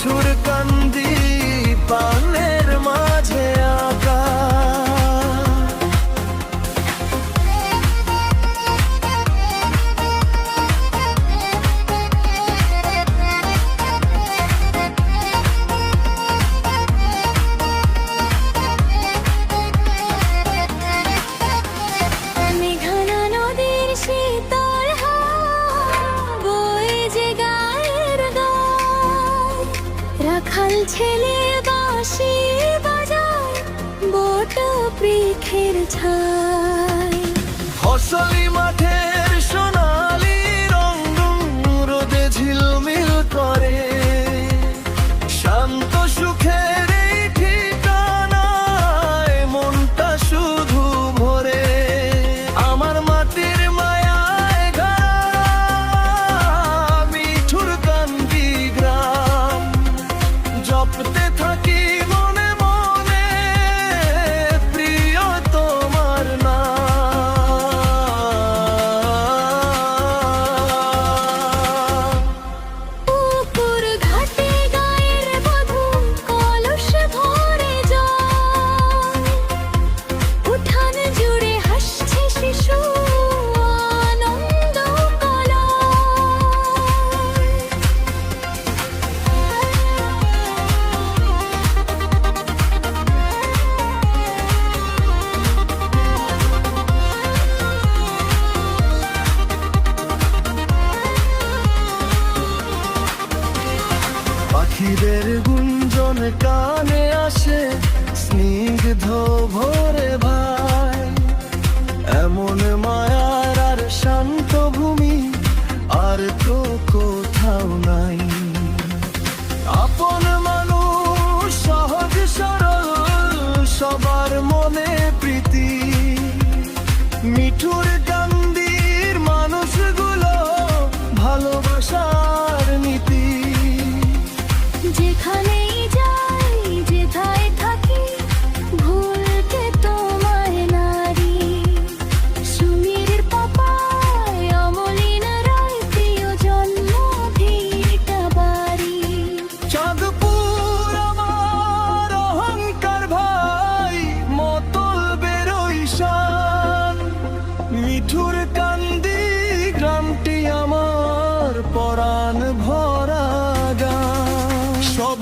মিঠুর কান্দি পানের মাঝে আঁকা। রাখাল ছেলে বাঁশি বাজায় বট বৃক্ষের ছায়। ফসলি মাঠের সোনালি রং রোদে ঝিলমিল করে, শান্ত সুখের এই ঠিকানায় মনটা শুধু ভরে। আমার মাটির মায়ায় ঘাড়া মিঠুর কান্দি গ্রাম, জপতে থাকি মনে মনে প্রিয় তোমার নাম। পুকুর ঘাটে গায়ের বধূ কলস ভরে যায়, উঠান জুড়ে হাসছে শিশু আনন্দ পাখিদের গুঞ্জন কানে আসে, স্নিগ্ধ ভোরে ভাই। এমন মায়ার আর শান্ত ভূমি আর তো কোথাও নাই। আপন মানুষ সহজ সরল, সবার মনে প্রীতি। মিঠুর কান্দির মানুষগুলো ভালোবাসার নীতি। যেখানেই যাই যেথায় থাকি ভুলতে তোমার নারী। সুমির পাপায় অমলিন রায় প্রিয় জন্ম ভিটা বাড়ি। চাঁদপুর আমার অহংকার ভাই, মতল বেরোই শান। মিঠুর কান্দি গ্রামটি আমার পরাণ ভরা গান। সব